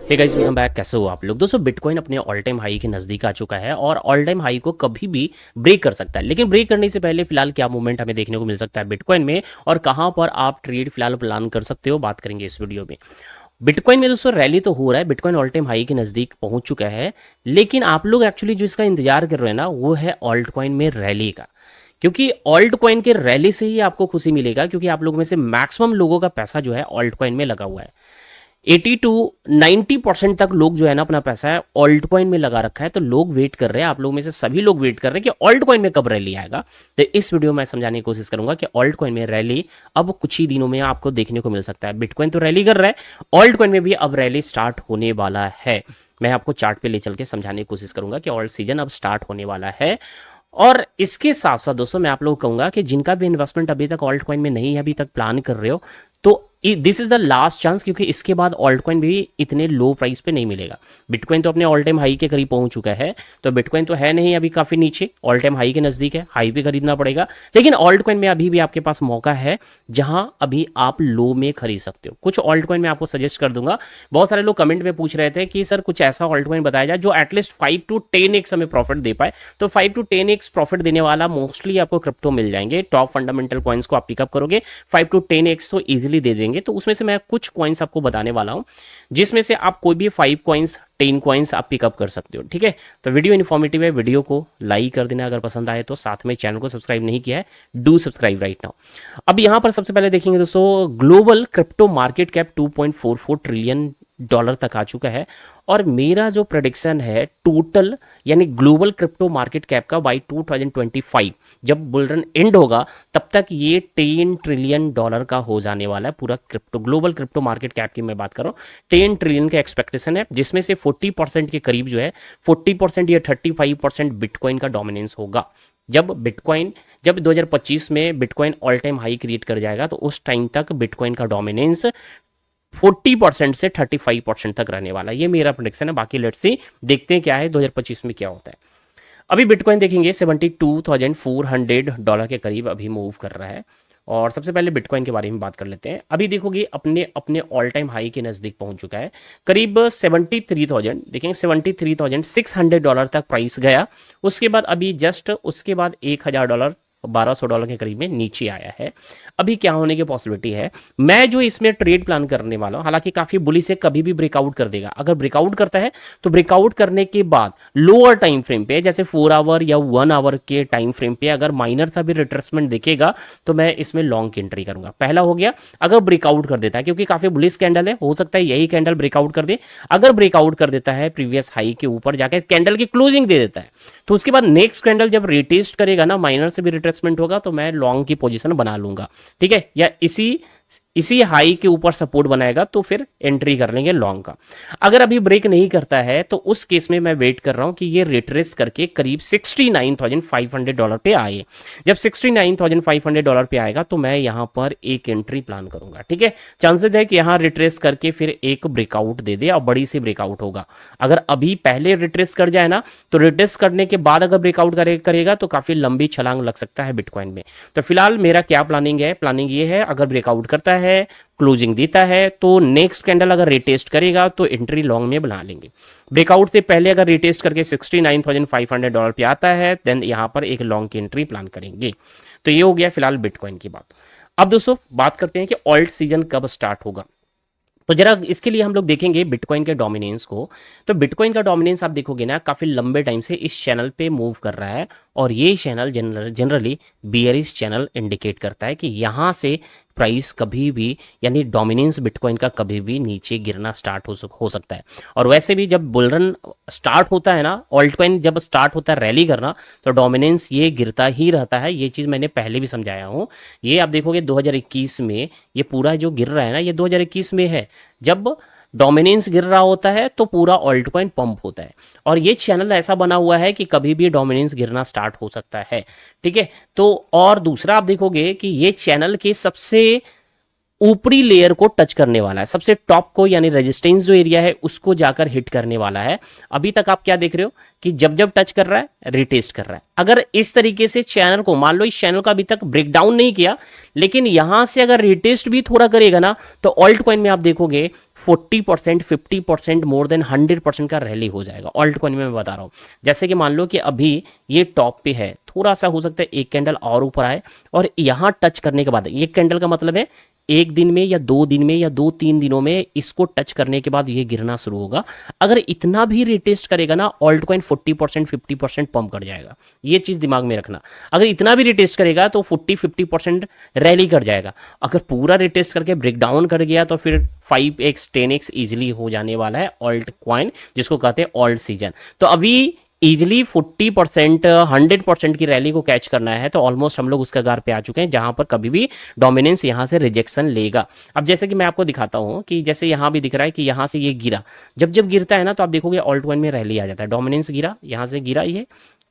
Hey guys, welcome back. कैसे हो आप लोग? दोस्तों, बिटकॉइन अपने ऑल टाइम हाई के नज़दीक आ चुका है और ऑल टाइम हाई को कभी भी ब्रेक कर सकता है। लेकिन ब्रेक करने से पहले फिलहाल क्या मूवमेंट हमें देखने को मिल सकता है बिटकॉइन में और कहां पर आप ट्रेड फिलहाल प्लान कर सकते हो, बात करेंगे इस वीडियो में। बिटकॉइन में दोस्तों रैली तो हो रहा है, बिटकॉइन ऑल टाइम हाई के नज़दीक पहुंच चुका है। लेकिन आप लोग एक्चुअली जो इसका इंतजार कर रहे हैं ना, वो है ऑल्ट कॉइन में रैली का। क्योंकि ऑल्ट कॉइन के रैली से ही आपको खुशी मिलेगा, क्योंकि आप लोगों में से मैक्सिमम लोगों का पैसा जो है ऑल्ट कॉइन में लगा हुआ है। 80 टू 90% तक लोग जो है ना अपना पैसा है ऑल्ट कॉइन में लगा रखा है। तो लोग वेट कर रहे हैं, आप लोग में से सभी लोग वेट कर रहे हैं कि ऑल्ट कॉइन में कब रैली आएगा। तो इस वीडियो में समझाने की कोशिश करूंगा कि ऑल्ट कॉइन में रैली अब कुछ ही दिनों में आपको देखने को मिल सकता है। बिटकॉइन तो रैली कर रहा है, ऑल्ट कॉइन में भी अब रैली स्टार्ट होने वाला है। मैं आपको चार्ट पे ले चल के समझाने की कोशिश करूंगा कि ऑल्ट सीजन अब स्टार्ट होने वाला है। और इसके साथ साथ दोस्तों मैं आप लोगों को कहूंगा कि जिनका भी इन्वेस्टमेंट अभी तक ऑल्ट कॉइन में नहीं है, अभी तक प्लान कर रहे हो, तो this is the last chance, क्योंकि इसके बाद ऑल्ट कॉइन भी इतने लो प्राइस पे नहीं मिलेगा। बिटकॉइन तो अपने ऑल टाइम हाई के करीब पहुंच चुका है, तो बिटकॉइन तो है नहीं अभी, काफी नीचे, ऑल टाइम हाई के नजदीक है, हाई पे खरीदना पड़ेगा। लेकिन ऑल्ट कॉइन में अभी भी आपके पास मौका है जहां अभी आप लो में खरीद सकते हो। कुछ ऑल्ट कॉइन में आपको सजेस्ट कर दूंगा। बहुत सारे लोग कमेंट में पूछ रहे थे कि सर कुछ ऐसा ऑल्ट कॉइन बताया जाए जो एटलीस्ट 5 to 10x हमें प्रॉफिट दे पाए। तो 5 to 10x प्रॉफिट देने वाला मोस्टली आपको क्रिप्टो मिल जाएंगे। टॉप फंडामेंटल कॉइन्स को आप पिकअप करोगे 5 to 10x तो इजीली दे देंगे। तो उसमें से मैं कुछ कॉइन्स आपको बताने वाला हूं, जिसमें से आप कोई भी 5 कॉइन्स 10 कॉइन्स आप पिकअप कर सकते हो। ठीक है, तो वीडियो इन्फॉर्मेटिव है, वीडियो को लाइक कर देना अगर पसंद आए तो। साथ में चैनल को सब्सक्राइब नहीं किया है, डू सब्सक्राइब राइट नाउ। अब यहां पर सबसे पहले देखेंगे दोस्तों, global crypto market cap 2.44 trillion dollar तक आ चुका है। और मेरा जो प्रेडिक्शन है टोटल यानी ग्लोबल क्रिप्टो मार्केट कैप का बाई 2025 जब बुलरन एंड होगा तब तक ये 10 ट्रिलियन डॉलर का हो जाने वाला है। पूरा crypto global crypto market cap की मैं बात कर रहा हूँ, 10 ट्रिलियन का एक्सपेक्टेशन है, जिसमें से 40% के करीब जो है 40% या 35% बिटकॉइन का डोमिनेंस होगा। जब 2025 में bitcoin all time high create कर जाएगा तो उस टाइम तक बिटकॉइन का डोमिनेंस 40% से 35% तक रहने वाला है। ये मेरा प्रेडिक्शन है। बाकी लेट्स सी, देखते हैं क्या है 2025 में क्या होता है। अभी बिटकॉइन देखेंगे 72,400 डॉलर के करीब अभी मूव कर रहा है। और सबसे पहले बिटकॉइन के बारे में बात कर लेते हैं। अभी देखोगे अपने अपने ऑल टाइम हाई के नजदीक पहुंच चुका है, करीब 73,000, देखेंगे 73,600 डॉलर तक प्राइस गया। उसके बाद अभी जस्ट उसके बाद 1,000 डॉलर 1,200 डॉलर के करीब में नीचे आया है। अभी क्या होने की पॉसिबिलिटी है, मैं जो इसमें ट्रेड प्लान करने वाला हूं, हालांकि काफी बुलिश है, कभी भी ब्रेकआउट कर देगा। अगर ब्रेकआउट करता है तो ब्रेकआउट करने के बाद लोअर टाइम फ्रेम पे, जैसे 4 आवर या 1 आवर के टाइम फ्रेम पे अगर माइनर सा भी रिट्रेसमेंट दिखेगा तो मैं इसमें लॉन्ग की एंट्री करूंगा। पहला हो गया, अगर ब्रेकआउट कर देता है, क्योंकि काफी बुलिश कैंडल है, हो सकता है यही कैंडल ब्रेकआउट कर दे। अगर ब्रेकआउट कर देता है प्रीवियस हाई के ऊपर जाकर कैंडल की क्लोजिंग दे देता है, तो उसके बाद नेक्स्ट कैंडल जब रिटेस्ट करेगा ना, माइनर से भी रिट्रेसमेंट होगा, तो मैं लॉन्ग की पोजीशन बना लूंगा। ठीक है, या इसी हाई के ऊपर सपोर्ट बनाएगा तो फिर एंट्री कर लेंगे लॉन्ग का। अगर अभी ब्रेक नहीं करता है तो उस केस में मैं वेट कर रहा हूं कि ये रिट्रेस करके करीब 69,500 डॉलर पे आए। जब 69,500 डॉलर पे आएगा तो मैं यहां पर एक एंट्री प्लान करूंगा। ठीक है, चांसेस है कि यहां रिट्रेस करके फिर एक ब्रेकआउट दे दे और बड़ी सी ब्रेकआउट होगा। अगर अभी पहले रिट्रेस कर जाए ना, तो रिट्रेस करने के बाद अगर ब्रेकआउट करेगा तो काफी लंबी छलांग लग सकता है बिटकॉइन में। तो फिलहाल मेरा क्या प्लानिंग है, प्लानिंग ये है, अगर ब्रेकआउट करता है, क्लोजिंग देता है, तो नेक्स्ट कैंडल अगर रिटेस्ट करेगा तो एंट्री लॉन्ग में बना लेंगे। ब्रेकआउट से पहले अगर रिटेस्ट करके 69,500 डॉलर पे आता है, देन यहां पर एक लॉन्ग की एंट्री प्लान करेंगे। तो ये हो गया फिलहाल बिटकॉइन की बात। अब दोस्तों बात करते हैं कि ऑल्ट सीजन कब स्टार्ट होगा। तो जरा इसके लिए हम लोग देखेंगे बिटकॉइन के डोमिनेंस को। तो बिटकॉइन का डोमिनेंस आप देखोगे ना, काफी लंबे टाइम से इस चैनल पे मूव कर रहा है, और ये channel generally bearish channel indicate करता है कि यहां से प्राइस कभी भी यानी डोमिनेंस बिटकॉइन का कभी भी नीचे गिरना स्टार्ट हो सकता है। और वैसे भी जब बुलरन स्टार्ट होता है ना, ऑल्टकॉइन जब स्टार्ट होता है रैली करना, तो डोमिनेंस ये गिरता ही रहता है। ये चीज मैंने पहले भी समझाया हूं। ये आप देखोगे 2021 में ये पूरा जो गिर रहा है ना, ये 2021 में है। जब डोमिनेंस गिर रहा होता है तो पूरा ऑल्ट कॉइन पंप होता है, और ये चैनल ऐसा बना हुआ है कि कभी भी डोमिनेंस गिरना स्टार्ट हो सकता है। ठीक है, तो और दूसरा आप देखोगे कि ये चैनल के सबसे ऊपरी लेयर को टच करने वाला है, सबसे टॉप को, यानी रेजिस्टेंस जो एरिया है उसको जाकर हिट करने वाला है। अभी तक आप क्या देख रहे हो कि जब जब टच कर रहा है रिटेस्ट कर रहा है। अगर इस तरीके से चैनल को, मान लो इस चैनल का अभी तक ब्रेकडाउन नहीं किया, लेकिन यहां से अगर रिटेस्ट भी थोड़ा करेगा ना, तो ऑल्ट कॉइन में आप देखोगे 40%, 50%, मोर देन 100% का रैली हो जाएगा ऑल्ट कॉइन में, मैं बता रहा हूँ। जैसे कि मान लो कि अभी ये टॉप पे है, थोड़ा सा हो सकता है एक कैंडल और ऊपर आए, और यहाँ टच करने के बाद, एक कैंडल का मतलब है एक दिन में या 2 दिन में या 2-3 दिनों में इसको टच करने के बाद ये गिरना शुरू होगा। अगर इतना भी रिटेस्ट करेगा ना, ऑल्ट कॉइन 40%, 50% पंप कर जाएगा। ये चीज दिमाग में रखना। अगर इतना भी रिटेस्ट करेगा तो 40-50% रैली कर जाएगा। अगर पूरा रिटेस्ट करके ब्रेकडाउन कर गया तो फिर 5x 10x इजिली हो जाने वाला है ऑल्ट कॉइन, जिसको कहते हैं ऑल्ट सीजन। तो अभी इजिली 40%, 100% की रैली को कैच करना है तो ऑलमोस्ट हम लोग उस कगार पे आ चुके हैं जहां पर कभी भी डोमिनेंस यहां से रिजेक्शन लेगा। अब जैसे कि मैं आपको दिखाता हूं कि जैसे यहां भी दिख रहा है कि यहां से ये गिरा, जब जब गिरता है ना तो आप देखोगे ऑल्ट कॉइन में रैली आ जाता है। डोमिनेंस गिरा, यहां से गिरा, ये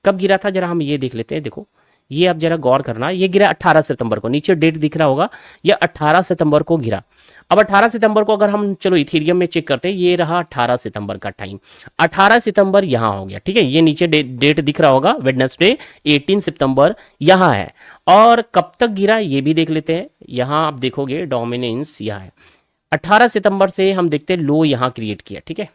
कब गिरा था जरा हम ये देख लेते हैं। देखो ये आप जरा गौर करना, ये गिरा 18 सितंबर को, नीचे डेट दिख रहा होगा, ये 18 सितंबर को गिरा। अब 18 सितंबर को अगर हम चलो इथेरियम में चेक करते हैं, ये रहा 18 सितंबर का टाइम, 18 सितंबर यहां हो गया, ठीक है। ये नीचे डेट दिख रहा होगा, वेडनेसडे 18 सितंबर यहां है। और कब तक गिरा ये भी देख लेते हैं। यहां आप देखोगे डोमिनेंस यहां है, 18 सितंबर से हम देखते हैं लो यहां क्रिएट किया, ठीक है।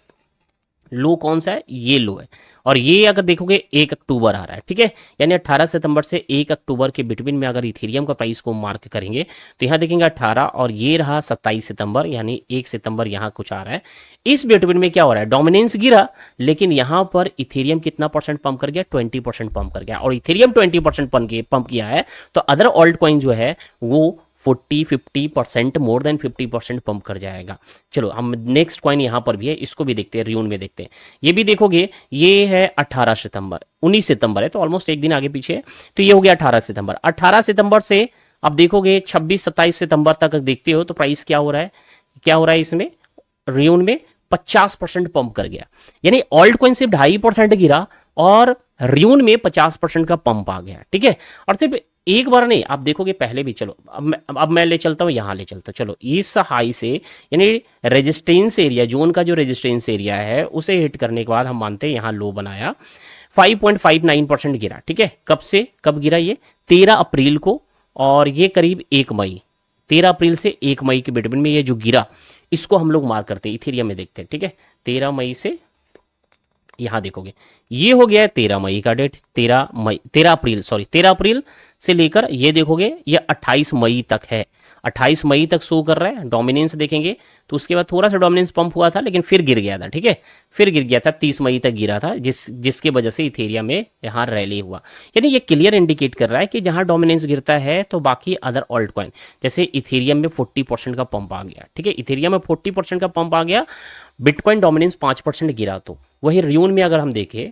लो कौन सा है, ये लो है। और ये अगर देखोगे 1 अक्टूबर आ रहा है, ठीक है। यानी 18 सितंबर से 1 अक्टूबर के बिटवीन में अगर इथेरियम का प्राइस को मार्क करेंगे तो यहां देखेंगे 18, और ये रहा 27 सितंबर, यानी 1 सितंबर यहां कुछ आ रहा है। इस बिटवीन में क्या हो रहा है, डोमिनेंस गिरा, लेकिन यहां पर इथेरियम कितना परसेंट पंप कर गया, 20% पंप कर गया। और इथेरियम 20% पंप किया है तो अदर ऑल्ट कॉइन जो है वो 40-50%, मोर देन 50% पंप कर जाएगा। चलो हम नेक्स्ट कॉइन यहां पर भी है, इसको भी देखते हैं, रियून में देखते हैं। ये भी देखोगे ये है 18 सितंबर, 19 सितंबर है तो ऑलमोस्ट एक दिन आगे पीछे है। तो ये हो गया 18 सितंबर। 18 सितंबर से अब देखोगे 26-27 सितंबर तक देखते हो तो प्राइस क्या हो रहा है, क्या हो रहा है इसमें, रियून में 50% पंप कर गया। यानी ऑल्ट कॉइन सिर्फ 2.5% गिरा और रियून में 50% का पंप आ गया, ठीक है। और सिर्फ एक बार नहीं, आप देखोगे पहले भी। चलो अब मैं ले चलता हूं, यहां ले चलता हूं। चलो इस हाई से, यानी रेजिस्टेंस एरिया, जोन का जो रेजिस्टेंस एरिया है उसे हिट करने के बाद हम मानते हैं यहां लो बनाया, 5.59% गिरा, ठीक है। कब से कब गिरा, ये 13 अप्रैल को, और ये करीब 1 मई, 13 अप्रैल से 1 मई के बिटवीन में ये जो गिरा, इसको हम लोग मार्क करते हैं, इथेरियम में देखते हैं, ठीक है। 13 मई से यहां देखोगे ये हो गया है 13 मई का डेट, 13 अप्रैल, सॉरी 13 अप्रैल से लेकर ये देखोगे ये 28 मई तक है, 28 मई तक शो कर रहा है। डोमिनेंस देखेंगे तो उसके बाद थोड़ा सा डोमिनेंस पंप हुआ था लेकिन फिर गिर गया था, ठीक है। फिर गिर गया था, 30 मई तक गिरा था, जिसके वजह से इथेरियम में यहाँ रैली हुआ। यानी ये क्लियर इंडिकेट कर रहा है कि जहां डोमिनेंस गिरता है तो बाकी अदर ऑल्ट कॉइन, जैसे इथेरियम में 40% का पंप आ गया, ठीक है। इथेरियम में 40% का पंप आ गया, बिटकॉइन डोमिनेंस 5% गिरा। तो वही रियून में अगर हम देखें,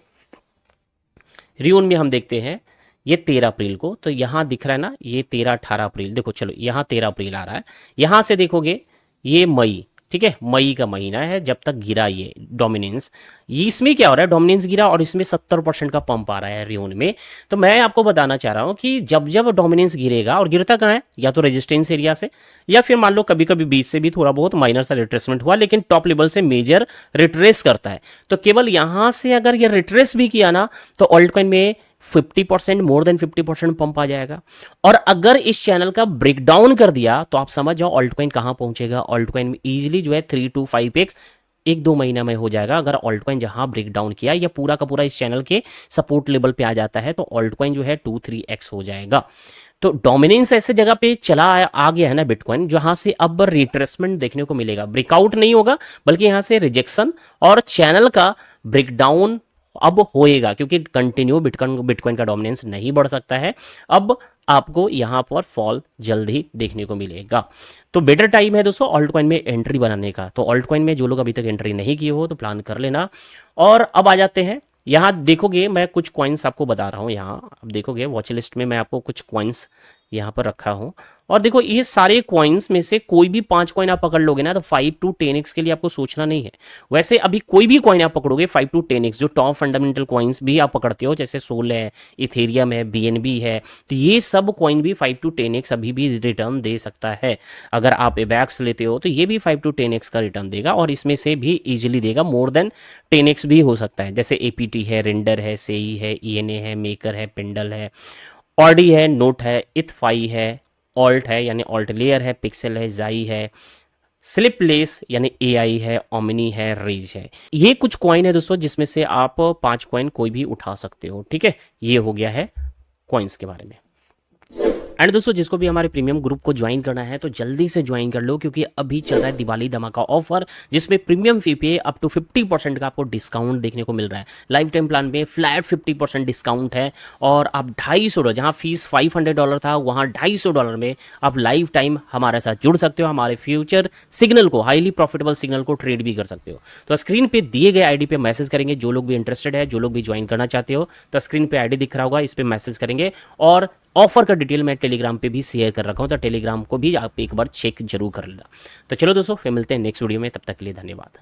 रियून में हम देखते हैं ये 13 अप्रैल को, तो यहां दिख रहा है ना ये 13-18 अप्रैल, देखो चलो यहां 13 अप्रैल आ रहा है, यहां से देखोगे ये मई, ठीक है, मई का महीना है जब तक गिरा ये डोमिनेंस। ये इसमें क्या हो रहा है, डोमिनेंस गिरा और इसमें 70% का पंप आ रहा है रियोन में। तो मैं आपको बताना चाह रहा हूं कि जब जब डोमिनेंस गिरेगा, और गिरता कहां है, या तो रेजिस्टेंस एरिया से, या फिर मान लो कभी कभी बीच से भी थोड़ा बहुत माइनर सा रिट्रेसमेंट हुआ, लेकिन टॉप लेवल से मेजर रिट्रेस करता है। तो केवल यहां से अगर ये रिट्रेस भी किया ना तो ऑल्ट कॉइन में 50%, मोर देन 50% पंप आ जाएगा। और अगर इस चैनल का ब्रेकडाउन कर दिया तो आप समझ जाओ ऑल्ट कॉइन कहां पहुंचेगा। ऑल्ट कॉइन में इजीली जो है 3 to 5x 1-2 महीना में हो जाएगा। अगर ऑल्ट कॉइन जहां ब्रेकडाउन किया या पूरा का पूरा इस चैनल के सपोर्ट लेवल पे आ जाता है तो ऑल्ट कॉइन जो है 2-3x हो जाएगा। तो डोमिनेंस ऐसे जगह पे चला आ गया है ना बिटकॉइन, जहां से अब रिट्रेसमेंट देखने को मिलेगा। ब्रेकआउट नहीं होगा बल्कि यहां से रिजेक्शन और चैनल का ब्रेकडाउन अब होएगा, क्योंकि कंटिन्यू बिटकॉइन का डोमिनेंस नहीं बढ़ सकता है। अब आपको यहां पर फॉल जल्द ही देखने को मिलेगा। तो बेटर टाइम है दोस्तों ऑल्ट कॉइन में एंट्री बनाने का। तो ऑल्ट कॉइन में जो लोग अभी तक एंट्री नहीं किए हो तो प्लान कर लेना। और अब आ जाते हैं, यहां देखोगे मैं कुछ कॉइन्स आपको बता रहा हूं। यहां अब देखोगे वॉच लिस्ट में मैं आपको कुछ कॉइन्स यहां पर रखा हूं, और देखो ये सारे कॉइन्स में से कोई भी 5 कॉइन आप पकड़ लोगे ना तो 5 to 10x के लिए आपको सोचना नहीं है। वैसे अभी कोई भी कॉइन आप पकड़ोगे 5 to 10x, जो टॉप फंडामेंटल कॉइन्स भी आप पकड़ते हो जैसे सोल है, इथेरियम है, बीएनबी है, तो ये सब कॉइन भी 5 to 10x अभी भी रिटर्न दे सकता है। अगर आप एबैक्स लेते हो तो ये भी 5 to 10x का रिटर्न देगा, और इसमें से भी इजिली देगा, मोर देन 10x भी हो सकता है। जैसे एपीटी है, रेंडर है, सेई है, ईएनए है, मेकर है, पिंडल है, ऑडी है, नोट है, इथफाई है, ऑल्ट है यानी ऑल्ट लेयर है, पिक्सल है, जाई है, स्लिपलेस यानी एआई है, ओमिनी है, रेज है। ये कुछ कॉइन है दोस्तों जिसमें से आप 5 कॉइन कोई भी उठा सकते हो। ठीक है, ये हो गया है कॉइन्स के बारे में। एंड दोस्तों जिसको भी हमारे प्रीमियम ग्रुप को ज्वाइन करना है तो जल्दी से ज्वाइन कर लो, क्योंकि अभी चल रहा है दिवाली धमाका ऑफर, जिसमें प्रीमियम फी पे अप टू 50% का आपको डिस्काउंट देखने को मिल रहा है। लाइफ टाइम प्लान में फ्लैट 50% डिस्काउंट है, और आप $250, जहां फीस $500 था वहां $250 में आप लाइफ टाइम हमारे साथ जुड़ सकते हो। हमारे फ्यूचर सिग्नल को, हाईली प्रॉफिटेबल सिग्नल को ट्रेड भी कर सकते हो। तो स्क्रीन पे दिए गए आईडी पे मैसेज करेंगे, जो लोग भी इंटरेस्टेड है, जो लोग भी ज्वाइन करना चाहते हो, तो स्क्रीन पे आईडी दिख रहा होगा, इस पे मैसेज करेंगे। और ऑफर का डिटेल मैं टेलीग्राम पे भी शेयर कर रखा हूं, तो टेलीग्राम को भी आप एक बार चेक जरूर कर लेना। तो चलो दोस्तों, फिर मिलते हैं नेक्स्ट वीडियो में, तब तक के लिए धन्यवाद।